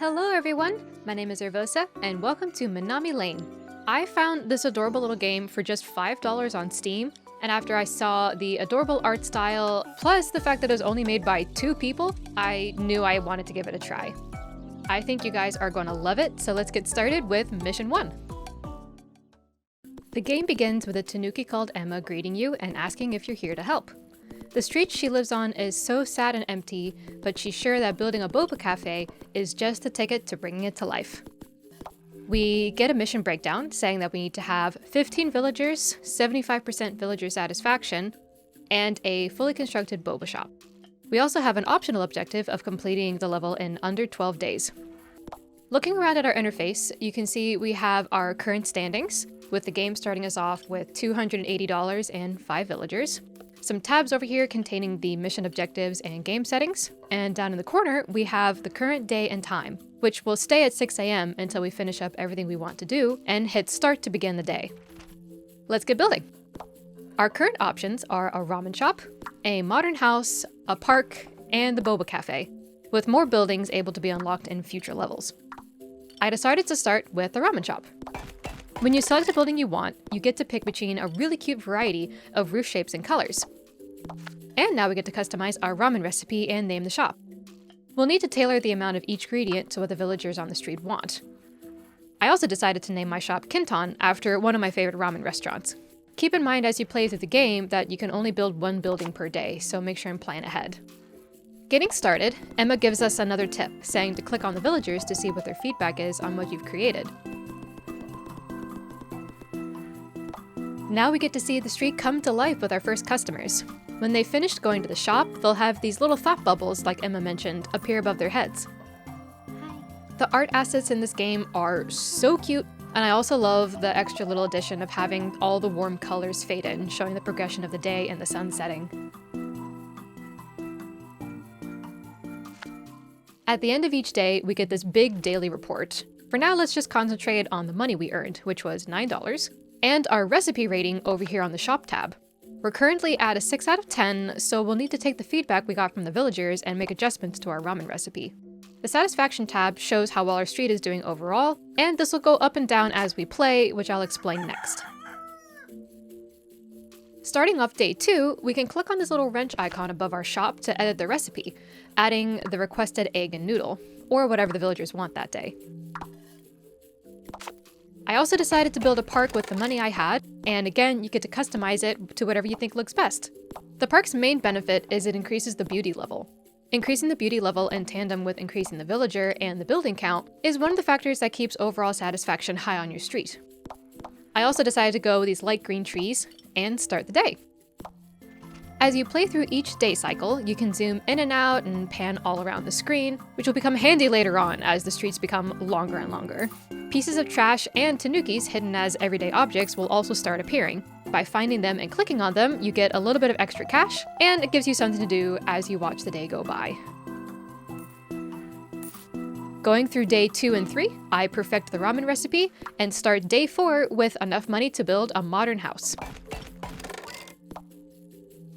Hello everyone, my name is Aervosa, and welcome to Minami Lane. I found this adorable little game for just $5 on Steam, and after I saw the adorable art style, plus the fact that it was only made by 2 people, I knew I wanted to give it a try. I think you guys are going to love it, so let's get started with Mission 1. The game begins with a Tanuki called Emma greeting you and asking if you're here to help. The street she lives on is so sad and empty, but she's sure that building a boba cafe is just the ticket to bringing it to life. We get a mission breakdown saying that we need to have 15 villagers, 75% villager satisfaction, and a fully constructed boba shop. We also have an optional objective of completing the level in under 12 days. Looking around at our interface, you can see we have our current standings, with the game starting us off with $280 and 5 villagers. Some tabs over here containing the mission objectives and game settings, and down in the corner we have the current day and time, which will stay at 6 a.m. until we finish up everything we want to do and hit start to begin the day. Let's get building! Our current options are a ramen shop, a modern house, a park, and the boba cafe, with more buildings able to be unlocked in future levels. I decided to start with the ramen shop. When you select a building you want, you get to pick between a really cute variety of roof shapes and colors. And now we get to customize our ramen recipe and name the shop. We'll need to tailor the amount of each ingredient to what the villagers on the street want. I also decided to name my shop Kinton after one of my favorite ramen restaurants. Keep in mind as you play through the game that you can only build 1 building per day, so make sure and plan ahead. Getting started, Emma gives us another tip, saying to click on the villagers to see what their feedback is on what you've created. Now we get to see the street come to life with our first customers. When they've finished going to the shop, they'll have these little thought bubbles, like Emma mentioned, appear above their heads. The art assets in this game are so cute, and I also love the extra little addition of having all the warm colors fade in, showing the progression of the day and the sun setting. At the end of each day, we get this big daily report. For now, let's just concentrate on the money we earned, which was $9. And our recipe rating over here on the shop tab. We're currently at a 6 out of 10, so we'll need to take the feedback we got from the villagers and make adjustments to our ramen recipe. The satisfaction tab shows how well our street is doing overall, and this will go up and down as we play, which I'll explain next. Starting off day 2, we can click on this little wrench icon above our shop to edit the recipe, adding the requested egg and noodle, or whatever the villagers want that day. I also decided to build a park with the money I had, and again, you get to customize it to whatever you think looks best. The park's main benefit is it increases the beauty level. Increasing the beauty level in tandem with increasing the villager and the building count is one of the factors that keeps overall satisfaction high on your street. I also decided to go with these light green trees and start the day. As you play through each day cycle, you can zoom in and out and pan all around the screen, which will become handy later on as the streets become longer and longer. Pieces of trash and tanukis hidden as everyday objects will also start appearing. By finding them and clicking on them, you get a little bit of extra cash, and it gives you something to do as you watch the day go by. Going through day 2 and 3, I perfect the ramen recipe and start day 4 with enough money to build a modern house.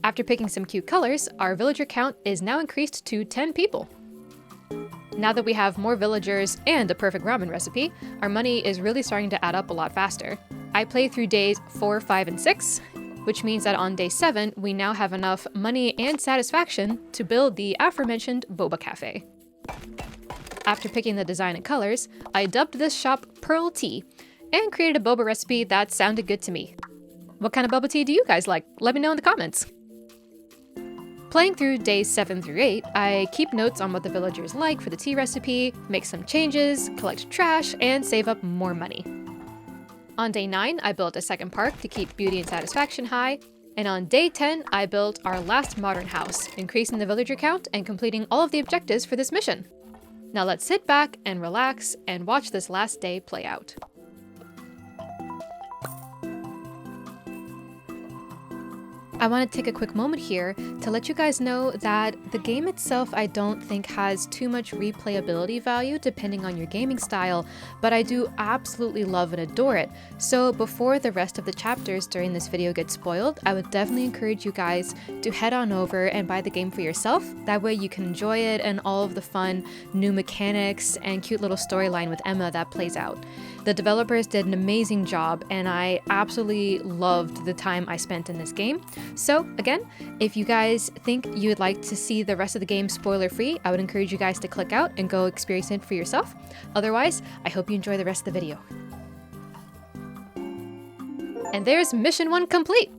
After picking some cute colors, our villager count is now increased to 10 people. Now that we have more villagers and a perfect ramen recipe, our money is really starting to add up a lot faster. I played through days 4, 5, and 6, which means that on day 7, we now have enough money and satisfaction to build the aforementioned boba cafe. After picking the design and colors, I dubbed this shop Pearl Tea and created a boba recipe that sounded good to me. What kind of boba tea do you guys like? Let me know in the comments. Playing through days 7 through 8, I keep notes on what the villagers like for the tea recipe, make some changes, collect trash, and save up more money. On day 9, I built a second park to keep beauty and satisfaction high, and on day 10, I built our last modern house, increasing the villager count and completing all of the objectives for this mission. Now let's sit back and relax and watch this last day play out. I want to take a quick moment here to let you guys know that the game itself I don't think has too much replayability value depending on your gaming style, but I do absolutely love and adore it. So before the rest of the chapters during this video get spoiled, I would definitely encourage you guys to head on over and buy the game for yourself. That way you can enjoy it and all of the fun new mechanics and cute little storyline with Emma that plays out. The developers did an amazing job and I absolutely loved the time I spent in this game. So again, if you guys think you would like to see the rest of the game spoiler free, I would encourage you guys to click out and go experience it for yourself. Otherwise, I hope you enjoy the rest of the video. And there's mission 1 complete!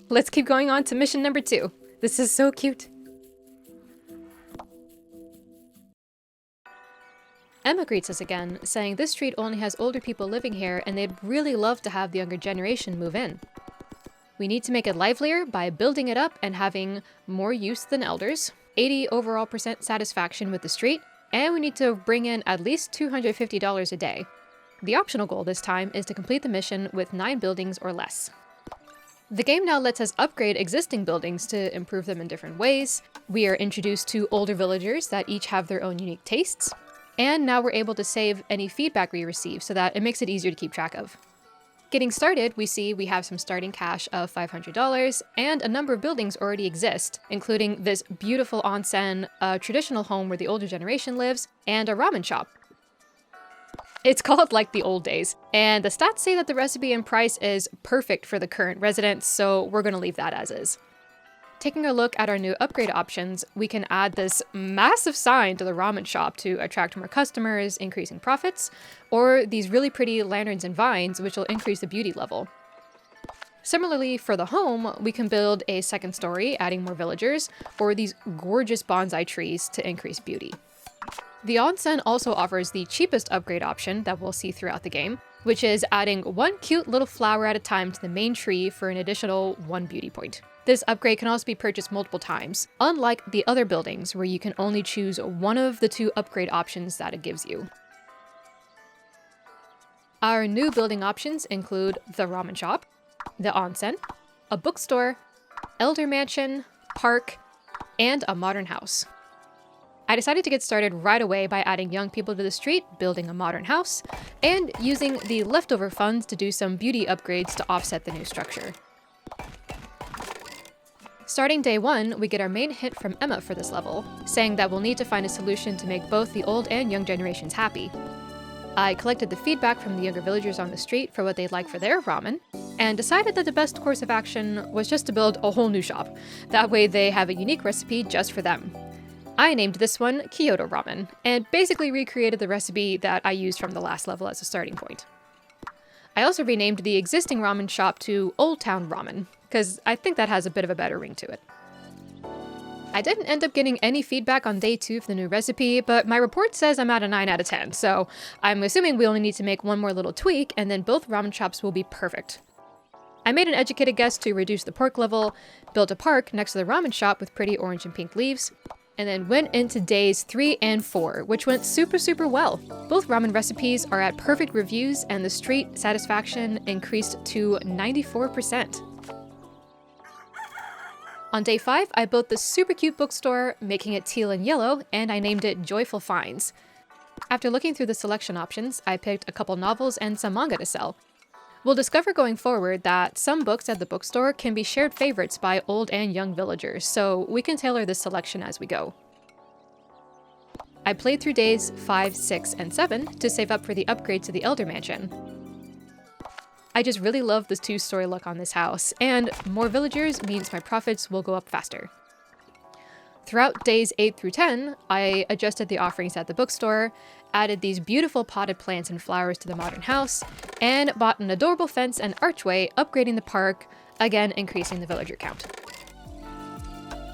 Let's keep going on to mission number 2. This is so cute. Emma greets us again, saying this street only has older people living here and they'd really love to have the younger generation move in. We need to make it livelier by building it up and having more use than elders, 80% overall satisfaction with the street, and we need to bring in at least $250 a day. The optional goal this time is to complete the mission with 9 buildings or less. The game now lets us upgrade existing buildings to improve them in different ways. We are introduced to older villagers that each have their own unique tastes. And now we're able to save any feedback we receive so that it makes it easier to keep track of. Getting started, we see we have some starting cash of $500 and a number of buildings already exist, including this beautiful onsen, a traditional home where the older generation lives, and a ramen shop. It's called like the old days, and the stats say that the recipe and price is perfect for the current residents, so we're going to leave that as is. Taking a look at our new upgrade options, we can add this massive sign to the ramen shop to attract more customers, increasing profits, or these really pretty lanterns and vines, which will increase the beauty level. Similarly, for the home, we can build a second story, adding more villagers, or these gorgeous bonsai trees to increase beauty. The onsen also offers the cheapest upgrade option that we'll see throughout the game, which is adding 1 cute little flower at a time to the main tree for an additional 1 beauty point. This upgrade can also be purchased multiple times, unlike the other buildings where you can only choose one of the 2 upgrade options that it gives you. Our new building options include the ramen shop, the onsen, a bookstore, elder mansion, park, and a modern house. I decided to get started right away by adding young people to the street, building a modern house, and using the leftover funds to do some beauty upgrades to offset the new structure. Starting day 1, we get our main hint from Emma for this level, saying that we'll need to find a solution to make both the old and young generations happy. I collected the feedback from the younger villagers on the street for what they'd like for their ramen, and decided that the best course of action was just to build a whole new shop. That way they have a unique recipe just for them. I named this one Kyoto Ramen, and basically recreated the recipe that I used from the last level as a starting point. I also renamed the existing ramen shop to Old Town Ramen, because I think that has a bit of a better ring to it. I didn't end up getting any feedback on day 2 for the new recipe, but my report says I'm at a 9 out of 10, so I'm assuming we only need to make one more little tweak, and then both ramen shops will be perfect. I made an educated guess to reduce the pork level, built a park next to the ramen shop with pretty orange and pink leaves, and then went into days 3 and 4, which went super well. Both ramen recipes are at perfect reviews, and the street satisfaction increased to 94%. On day 5, I built this super cute bookstore, making it teal and yellow, and I named it Joyful Finds. After looking through the selection options, I picked a couple novels and some manga to sell. We'll discover going forward that some books at the bookstore can be shared favorites by old and young villagers, so we can tailor this selection as we go. I played through days 5, 6, and 7 to save up for the upgrade to the Elder Mansion. I just really love this 2-story look on this house, and more villagers means my profits will go up faster. Throughout days 8 through 10, I adjusted the offerings at the bookstore, added these beautiful potted plants and flowers to the modern house, and bought an adorable fence and archway, upgrading the park, again increasing the villager count.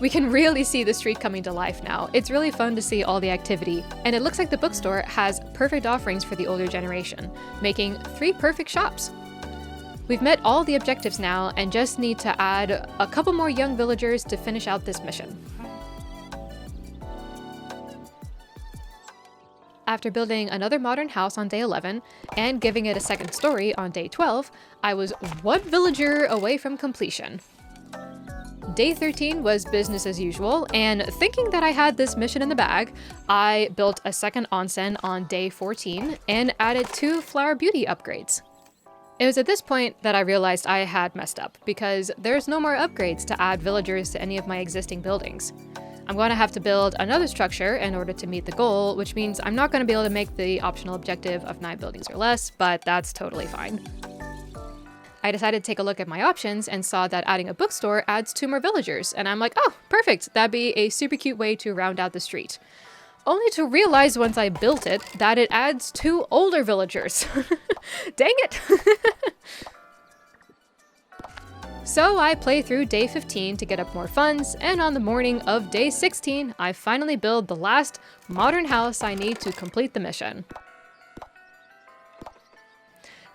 We can really see the street coming to life now. It's really fun to see all the activity, and it looks like the bookstore has perfect offerings for the older generation, making 3 perfect shops. We've met all the objectives now and just need to add a couple more young villagers to finish out this mission. After building another modern house on day 11 and giving it a second story on day 12, I was one villager away from completion. Day 13 was business as usual, and thinking that I had this mission in the bag, I built a second onsen on day 14 and added 2 flower beauty upgrades. It was at this point that I realized I had messed up, because there's no more upgrades to add villagers to any of my existing buildings. I'm going to have to build another structure in order to meet the goal, which means I'm not going to be able to make the optional objective of 9 buildings or less, but that's totally fine. I decided to take a look at my options and saw that adding a bookstore adds 2 more villagers, and I'm like, oh, perfect, that'd be a super cute way to round out the street. Only to realize once I built it that it adds 2 older villagers. Dang it! So I play through day 15 to get up more funds, and on the morning of day 16, I finally build the last modern house I need to complete the mission.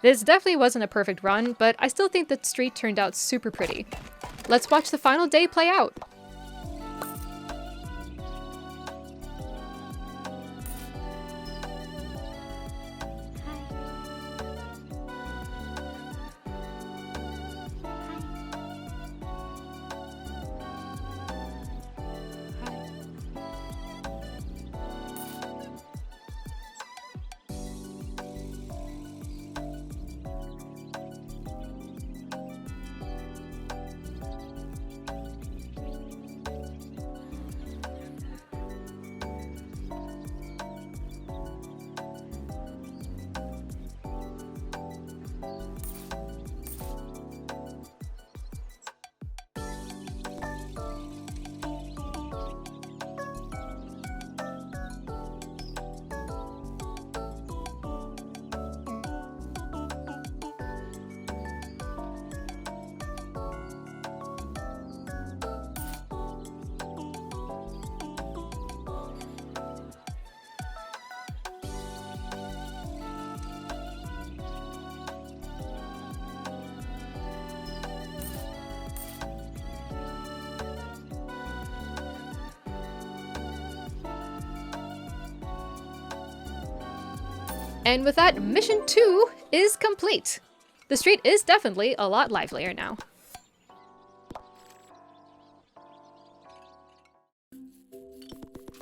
This definitely wasn't a perfect run, but I still think the street turned out super pretty. Let's watch the final day play out. And with that, mission 2 is complete. The street is definitely a lot livelier now.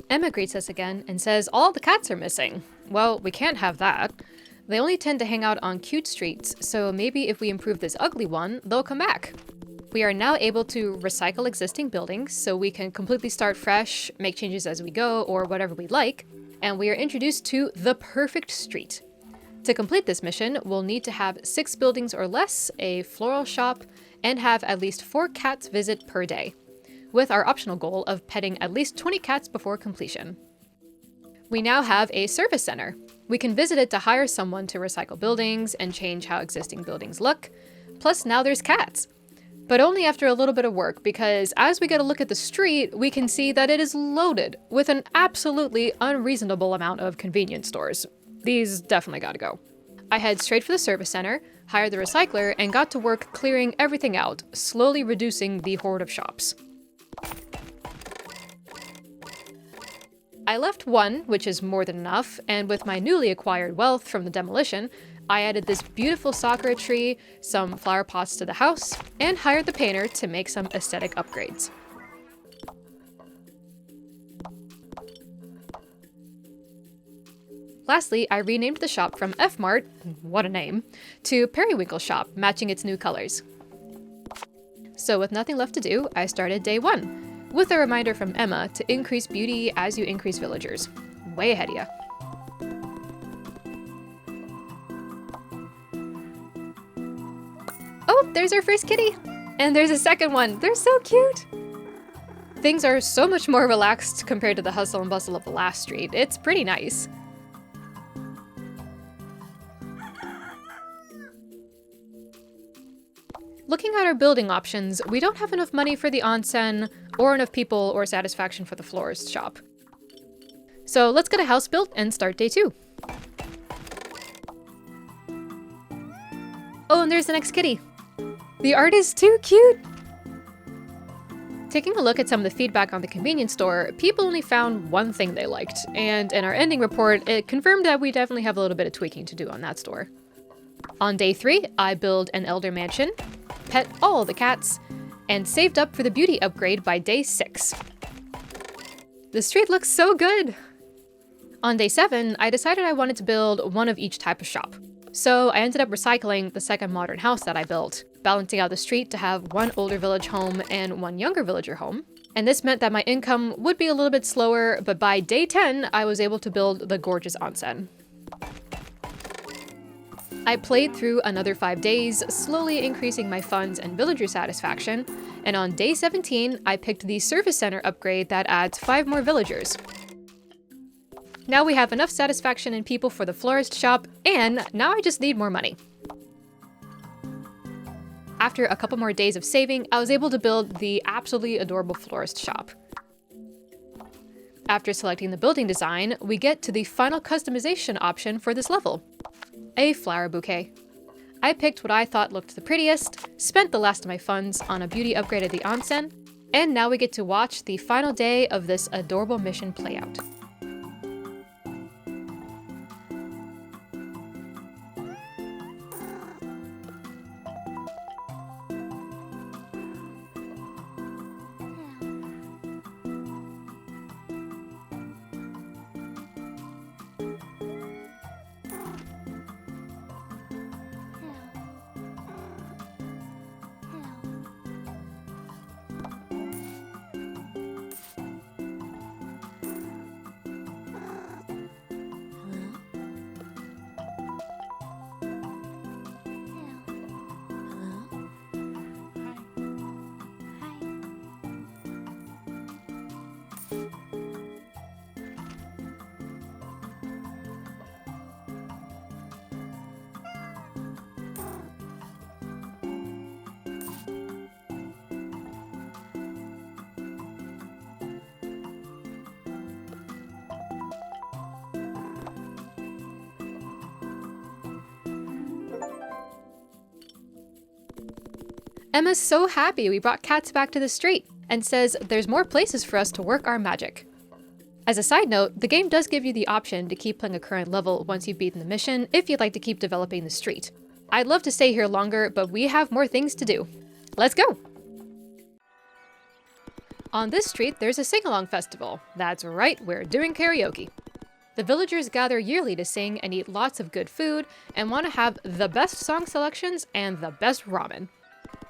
Emma greets us again and says all the cats are missing. Well, we can't have that. They only tend to hang out on cute streets, so maybe if we improve this ugly one, they'll come back. We are now able to recycle existing buildings, so we can completely start fresh, make changes as we go, or whatever we like, and we are introduced to the perfect street. To complete this mission, we'll need to have 6 buildings or less, a floral shop, and have at least 4 cats visit per day, with our optional goal of petting at least 20 cats before completion. We now have a service center. We can visit it to hire someone to recycle buildings and change how existing buildings look. Plus now there's cats. But only after a little bit of work, because as we get a look at the street, we can see that it is loaded with an absolutely unreasonable amount of convenience stores. These definitely gotta go. I head straight for the service center, hired the recycler, and got to work clearing everything out, slowly reducing the horde of shops. I left 1, which is more than enough, and with my newly acquired wealth from the demolition, I added this beautiful sakura tree, some flower pots to the house, and hired the painter to make some aesthetic upgrades. Lastly, I renamed the shop from F-Mart, what a name, to Periwinkle Shop, matching its new colors. So with nothing left to do, I started day 1, with a reminder from Emma to increase beauty as you increase villagers. Way ahead of ya. Oh, there's our first kitty! And there's a second one! They're so cute! Things are so much more relaxed compared to the hustle and bustle of the last street. It's pretty nice. Looking at our building options, we don't have enough money for the onsen, or enough people or satisfaction for the florist shop. So let's get a house built and start day 2. Oh, and there's the next kitty. The art is too cute! Taking a look at some of the feedback on the convenience store, people only found one thing they liked, and in our ending report, it confirmed that we definitely have a little bit of tweaking to do on that store. On day 3, I build an elder mansion, pet all the cats, and saved up for the beauty upgrade by day 6. The street looks so good! On day 7, I decided I wanted to build one of each type of shop. So I ended up recycling the second modern house that I built, balancing out the street to have one older village home and one younger villager home. And this meant that my income would be a little bit slower, but by day 10, I was able to build the gorgeous onsen. I played through another 5 days, slowly increasing my funds and villager satisfaction, and on day 17, I picked the service center upgrade that adds 5 more villagers. Now we have enough satisfaction in people for the florist shop, and now I just need more money. After a couple more days of saving, I was able to build the absolutely adorable florist shop. After selecting the building design, we get to the final customization option for this level. A flower bouquet. I picked what I thought looked the prettiest, spent the last of my funds on a beauty upgrade at the onsen, and now we get to watch the final day of this adorable mission play out. Emma's so happy we brought cats back to the street, and says there's more places for us to work our magic. As a side note, the game does give you the option to keep playing a current level once you've beaten the mission if you'd like to keep developing the street. I'd love to stay here longer, but we have more things to do. Let's go! On this street, there's a sing-along festival. That's right, we're doing karaoke. The villagers gather yearly to sing and eat lots of good food and want to have the best song selections and the best ramen.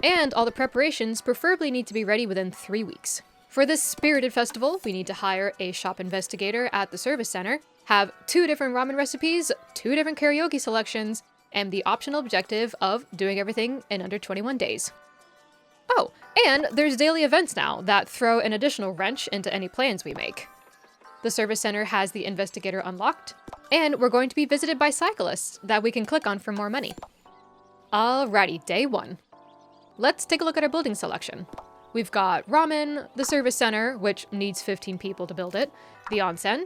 And all the preparations preferably need to be ready within 3 weeks. For this spirited festival, we need to hire a shop investigator at the service center, have 2 different ramen recipes, 2 different karaoke selections, and the optional objective of doing everything in under 21 days. Oh, and there's daily events now that throw an additional wrench into any plans we make. The service center has the investigator unlocked, and we're going to be visited by cyclists that we can click on for more money. Alrighty, day 1. Let's take a look at our building selection. We've got ramen, the service center, which needs 15 people to build it, the onsen,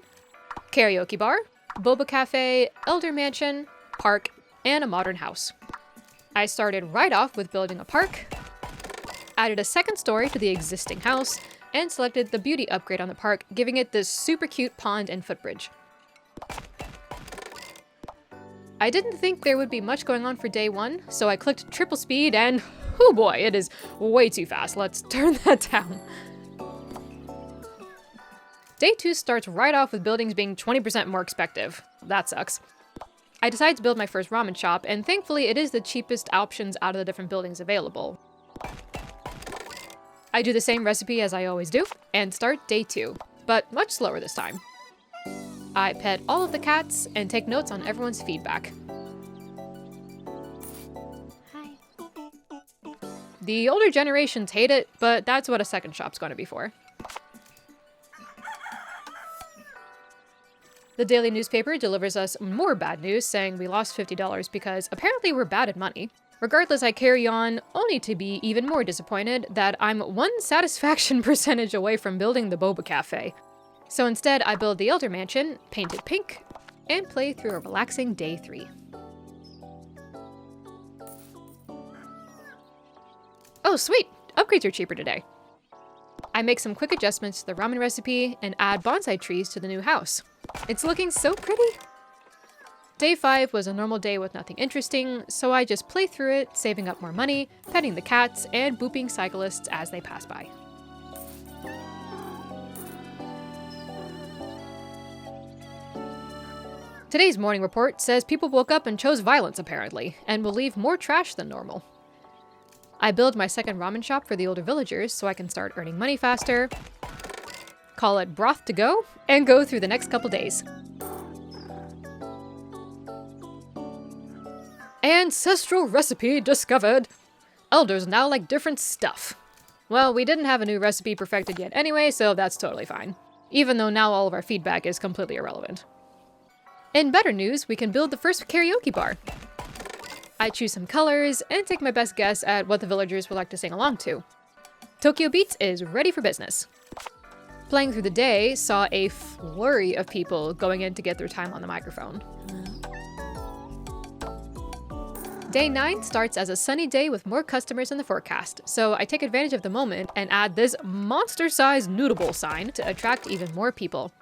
karaoke bar, boba cafe, elder mansion, park, and a modern house. I started right off with building a park, added a second story to the existing house, and selected the beauty upgrade on the park, giving it this super cute pond and footbridge. I didn't think there would be much going on for day 1, so I clicked triple speed and oh boy, it is way too fast. Let's turn that down. Day 2 starts right off with buildings being 20% more expensive. That sucks. I decided to build my first ramen shop, and thankfully it is the cheapest options out of the different buildings available. I do the same recipe as I always do, and start day 2, but much slower this time. I pet all of the cats and take notes on everyone's feedback. The older generations hate it, but that's what a second shop's going to be for. The daily newspaper delivers us more bad news, saying we lost $50 because apparently we're bad at money. Regardless, I carry on, only to be even more disappointed that I'm 1 satisfaction percentage away from building the boba cafe. So instead, I build the elder mansion, paint it pink, and play through a relaxing day 3. Oh, sweet! Upgrades are cheaper today. I make some quick adjustments to the ramen recipe and add bonsai trees to the new house. It's looking so pretty! Day 5 was a normal day with nothing interesting, so I just play through it, saving up more money, petting the cats, and booping cyclists as they pass by. Today's morning report says people woke up and chose violence apparently, and will leave more trash than normal. I build my second ramen shop for the older villagers so I can start earning money faster, call it broth to go, and go through the next couple days. Ancestral recipe discovered! Elders now like different stuff. Well, we didn't have a new recipe perfected yet anyway, so that's totally fine. Even though now all of our feedback is completely irrelevant. In better news, we can build the first karaoke bar. I choose some colors and take my best guess at what the villagers would like to sing along to. Tokyo Beats is ready for business. Playing through the day saw a flurry of people going in to get their time on the microphone. Day 9 starts as a sunny day with more customers in the forecast, so I take advantage of the moment and add this monster-sized noodle bowl sign to attract even more people.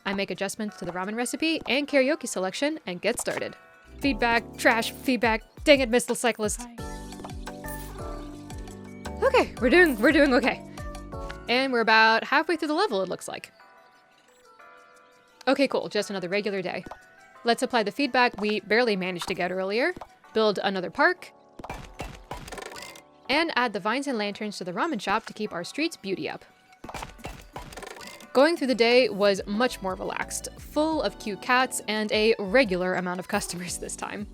I make adjustments to the ramen recipe and karaoke selection and get started. Feedback, trash, feedback, dang it, Missile Cyclist. Okay, we're doing okay. And we're about halfway through the level, it looks like. Okay, cool, just another regular day. Let's apply the feedback we barely managed to get earlier, build another park, and add the vines and lanterns to the ramen shop to keep our streets beauty up. Going through the day was much more relaxed, full of cute cats and a regular amount of customers this time.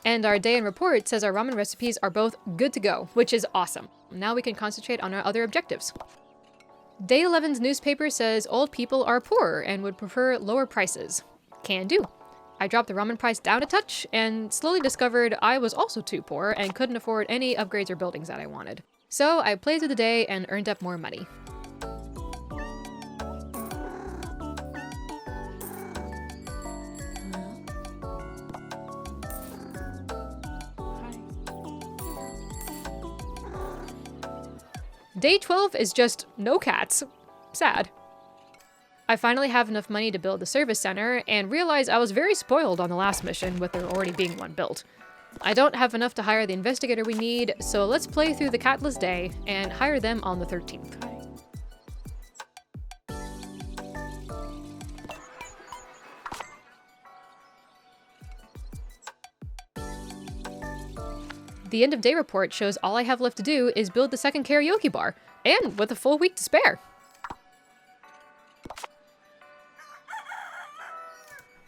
And our day in report says our ramen recipes are both good to go, which is awesome. Now we can concentrate on our other objectives. Day 11's newspaper says old people are poorer and would prefer lower prices. Can do. I dropped the ramen price down a touch and slowly discovered I was also too poor and couldn't afford any upgrades or buildings that I wanted. So I played through the day and earned up more money. Day 12 is just no cats. Sad. I finally have enough money to build the service center and realize I was very spoiled on the last mission with there already being one built. I don't have enough to hire the investigator we need, so let's play through the catless day and hire them on the 13th. The end of day report shows all I have left to do is build the second karaoke bar, and with a full week to spare.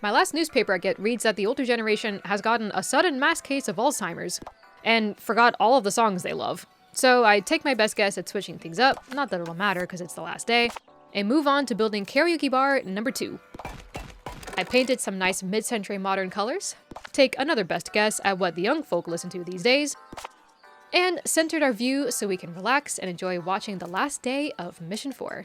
My last newspaper I get reads that the older generation has gotten a sudden mass case of Alzheimer's, and forgot all of the songs they love. So I take my best guess at switching things up, not that it'll matter because it's the last day, and move on to building karaoke bar number 2. I painted some nice mid-century modern colors, take another best guess at what the young folk listen to these days, and centered our view so we can relax and enjoy watching the last day of Mission 4.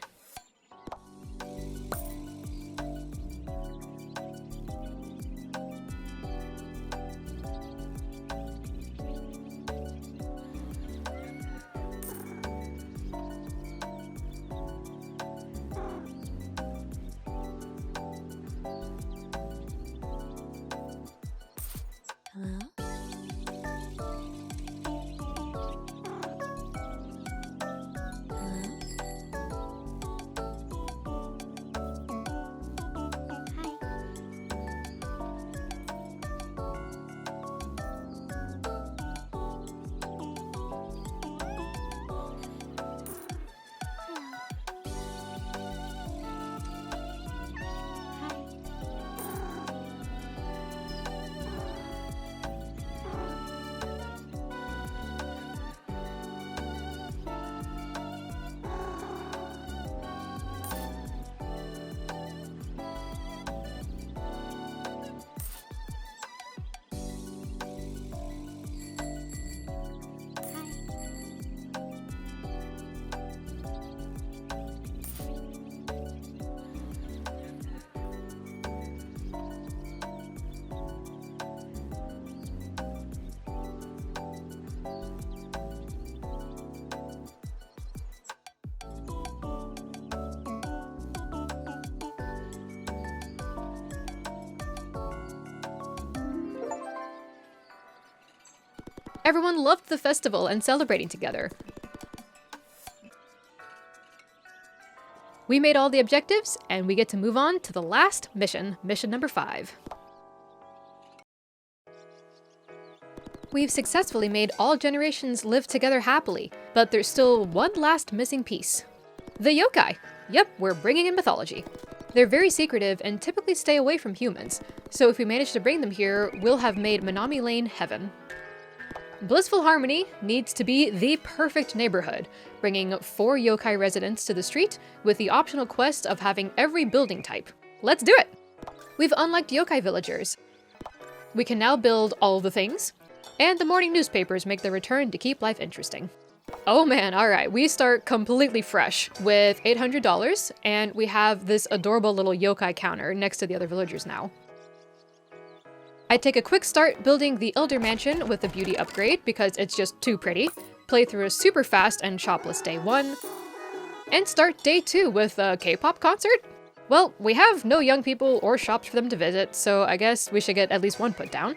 Everyone loved the festival and celebrating together. We made all the objectives, and we get to move on to the last mission, mission number 5. We've successfully made all generations live together happily, but there's still one last missing piece. The yokai! Yep, we're bringing in mythology. They're very secretive and typically stay away from humans, so if we manage to bring them here, we'll have made Minami Lane heaven. Blissful Harmony needs to be the perfect neighborhood, bringing 4 yokai residents to the street with the optional quest of having every building type. Let's do it! We've unlocked yokai villagers. We can now build all the things, and the morning newspapers make their return to keep life interesting. Oh man, alright, we start completely fresh with $800, and we have this adorable little yokai counter next to the other villagers now. I take a quick start building the Elder Mansion with the beauty upgrade because it's just too pretty, play through a super fast and shopless day 1, and start day 2 with a K-pop concert? Well, we have no young people or shops for them to visit, so I guess we should get at least one put down.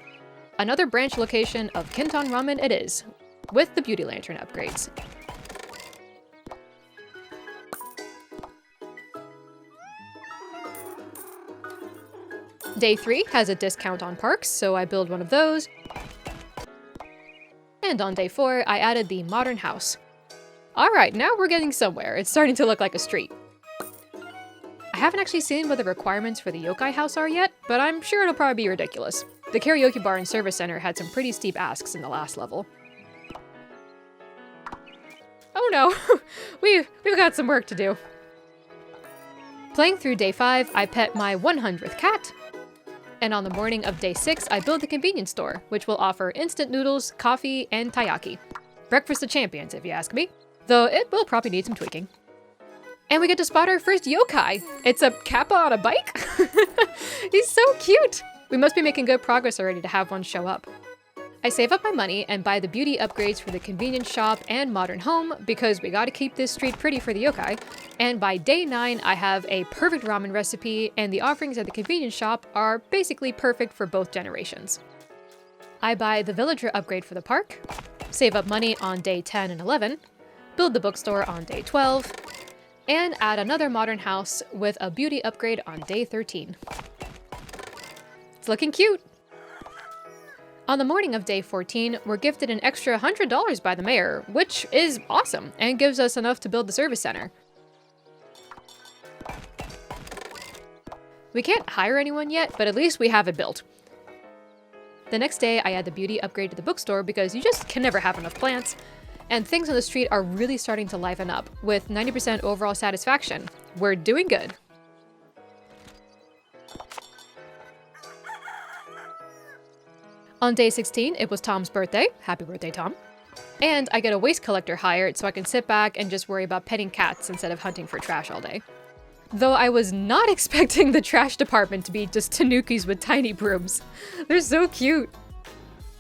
Another branch location of Kinton Ramen it is, with the Beauty Lantern upgrades. Day 3 has a discount on parks, so I build one of those. And on day 4, I added the modern house. Alright, now we're getting somewhere. It's starting to look like a street. I haven't actually seen what the requirements for the yokai house are yet, but I'm sure it'll probably be ridiculous. The karaoke bar and service center had some pretty steep asks in the last level. Oh no, we've got some work to do. Playing through day 5, I pet my 100th cat. And on the morning of day 6, I build a convenience store, which will offer instant noodles, coffee, and taiyaki. Breakfast of champions, if you ask me. Though it will probably need some tweaking. And we get to spot our first yokai! It's a kappa on a bike? He's so cute! We must be making good progress already to have one show up. I save up my money and buy the beauty upgrades for the convenience shop and modern home because we gotta keep this street pretty for the yokai. And by day 9, I have a perfect ramen recipe and the offerings at the convenience shop are basically perfect for both generations. I buy the villager upgrade for the park, save up money on day 10 and 11, build the bookstore on day 12, and add another modern house with a beauty upgrade on day 13. It's looking cute! On the morning of day 14, we're gifted an extra $100 by the mayor, which is awesome and gives us enough to build the service center. We can't hire anyone yet, but at least we have it built. The next day, I add the beauty upgrade to the bookstore because you just can never have enough plants. And things on the street are really starting to liven up, with 90% overall satisfaction. We're doing good. On day 16, it was Tom's birthday. Happy birthday, Tom. And I get a waste collector hired so I can sit back and just worry about petting cats instead of hunting for trash all day. Though I was not expecting the trash department to be just Tanukis with tiny brooms. They're so cute.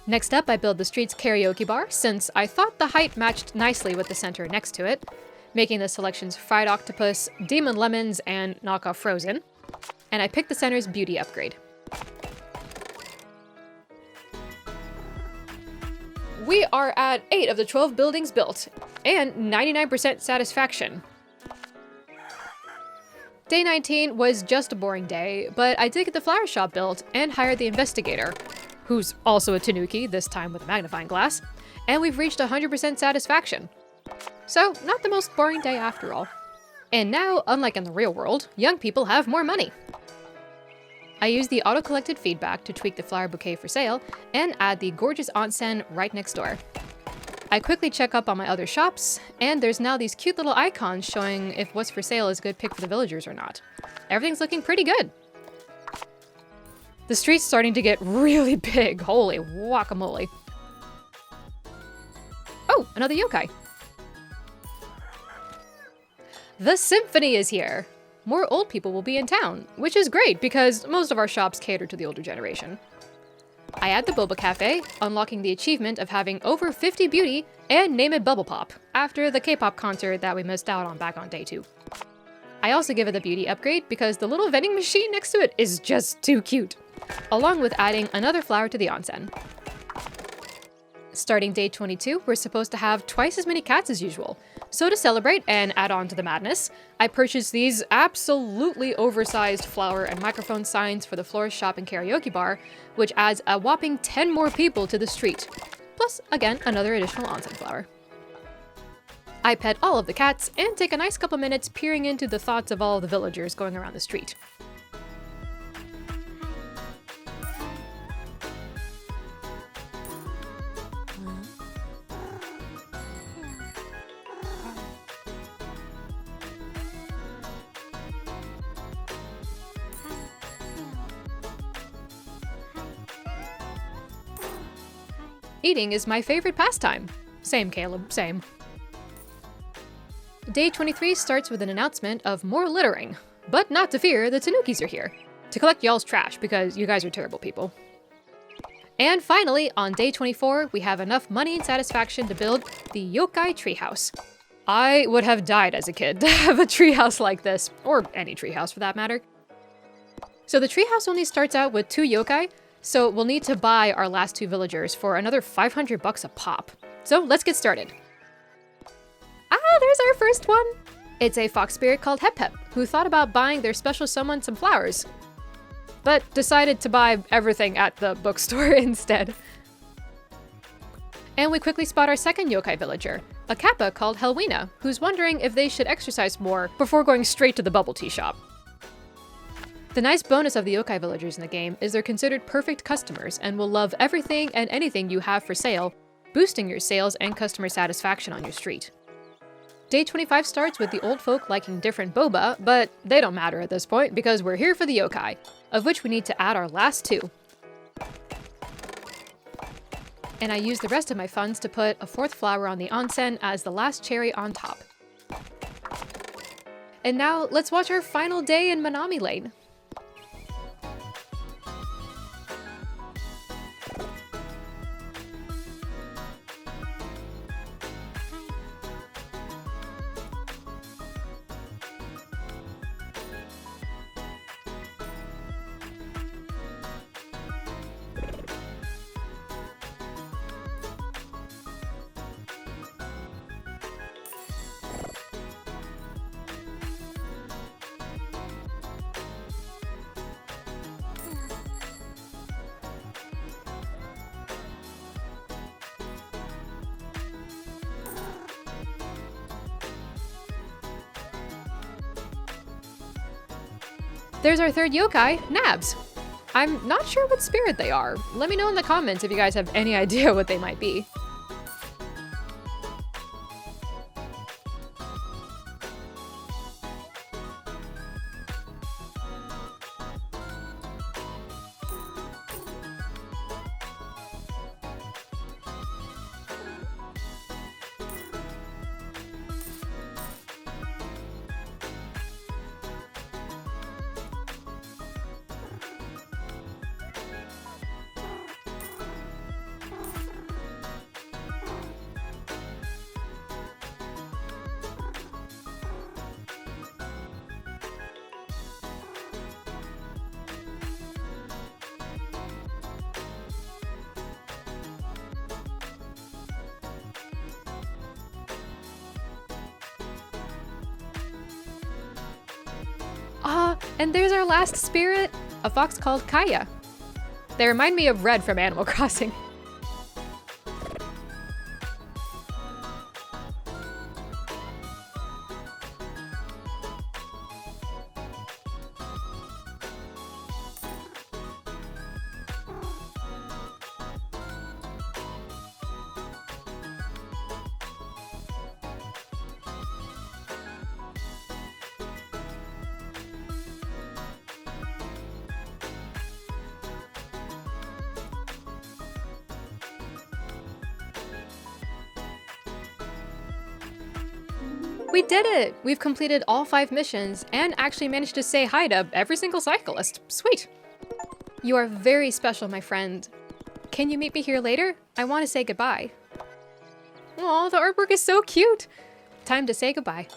Next up, I build the street's karaoke bar, since I thought the height matched nicely with the center next to it, making the selections fried octopus, demon lemons, and knockoff frozen. And I picked the center's beauty upgrade. We are at 8 of the 12 buildings built, and 99% satisfaction. Day 19 was just a boring day, but I did get the flower shop built and hired the investigator, who's also a Tanuki, this time with a magnifying glass, and we've reached 100% satisfaction. So, not the most boring day after all. And now, unlike in the real world, young people have more money. I use the auto-collected feedback to tweak the flower bouquet for sale and add the gorgeous onsen right next door. I quickly check up on my other shops, and there's now these cute little icons showing if what's for sale is a good pick for the villagers or not. Everything's looking pretty good. The street's starting to get really big. Holy guacamole. Oh, another yokai. The symphony is here. More old people will be in town, which is great because most of our shops cater to the older generation. I add the Boba Cafe, unlocking the achievement of having over 50 beauty and name it Bubble Pop, after the K-pop concert that we missed out on back on day 2. I also give it the beauty upgrade because the little vending machine next to it is just too cute, along with adding another flower to the onsen. Starting day 22, we're supposed to have twice as many cats as usual. So to celebrate and add on to the madness, I purchased these absolutely oversized flower and microphone signs for the florist shop and karaoke bar, which adds a whopping 10 more people to the street. Plus, again, another additional onsen flower. I pet all of the cats and take a nice couple minutes peering into the thoughts of all the villagers going around the street. Eating is my favorite pastime. Same, Caleb, same. Day 23 starts with an announcement of more littering. But not to fear, the Tanukis are here. To collect y'all's trash, because you guys are terrible people. And finally, on day 24, we have enough money and satisfaction to build the Yokai treehouse. I would have died as a kid to have a treehouse like this, or any treehouse for that matter. So the treehouse only starts out with 2 yokai, so we'll need to buy our last 2 villagers for another 500 bucks a pop. So let's get started. Ah, there's our first one! It's a fox spirit called Hep Hep, who thought about buying their special someone some flowers, but decided to buy everything at the bookstore instead. And we quickly spot our second yokai villager, a kappa called Helwina, who's wondering if they should exercise more before going straight to the bubble tea shop. The nice bonus of the yokai villagers in the game is they're considered perfect customers and will love everything and anything you have for sale, boosting your sales and customer satisfaction on your street. Day 25 starts with the old folk liking different boba, but they don't matter at this point because we're here for the yokai, of which we need to add our last 2. And I use the rest of my funds to put a 4th flower on the onsen as the last cherry on top. And now let's watch our final day in Minami Lane. There's our 3rd yokai, Nabs. I'm not sure what spirit they are. Let me know in the comments if you guys have any idea what they might be. And there's our last spirit, a fox called Kaya. They remind me of Red from Animal Crossing. We did it! We've completed all 5 missions and actually managed to say hi to every single cyclist. Sweet! You are very special, my friend. Can you meet me here later? I want to say goodbye. Aw, the artwork is so cute! Time to say goodbye.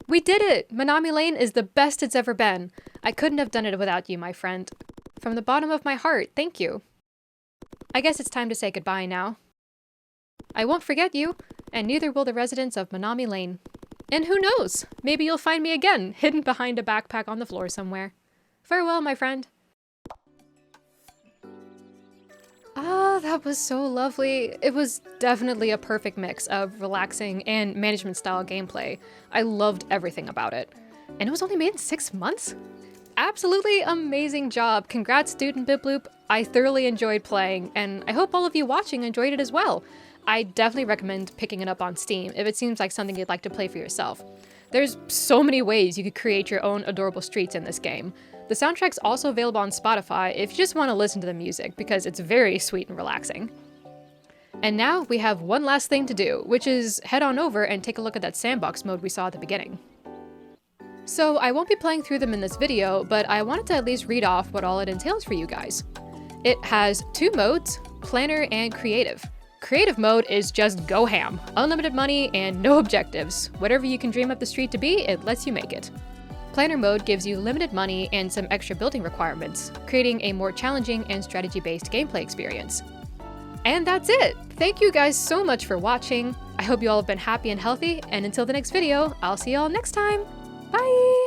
We did it! Minami Lane is the best it's ever been. I couldn't have done it without you, my friend. from the bottom of my heart, thank you. I guess it's time to say goodbye now. I won't forget you, and neither will the residents of Minami Lane. And who knows, maybe you'll find me again, hidden behind a backpack on the floor somewhere. Farewell, my friend. Ah, that was so lovely. It was definitely a perfect mix of relaxing and management style gameplay. I loved everything about it. And it was only made in 6 months? Absolutely amazing job. Congrats, Student Bibloop. I thoroughly enjoyed playing, and I hope all of you watching enjoyed it as well. I definitely recommend picking it up on Steam if it seems like something you'd like to play for yourself. There's so many ways you could create your own adorable streets in this game. The soundtrack's also available on Spotify if you just want to listen to the music, because it's very sweet and relaxing. And now we have one last thing to do, which is head on over and take a look at that sandbox mode we saw at the beginning. So I won't be playing through them in this video, but I wanted to at least read off what all it entails for you guys. It has 2 modes, Planner and Creative. Creative mode is just go ham, unlimited money and no objectives. Whatever you can dream up the street to be, it lets you make it. Planner mode gives you limited money and some extra building requirements, creating a more challenging and strategy-based gameplay experience. And that's it! Thank you guys so much for watching. I hope you all have been happy and healthy, and until the next video, I'll see you all next time! Bye!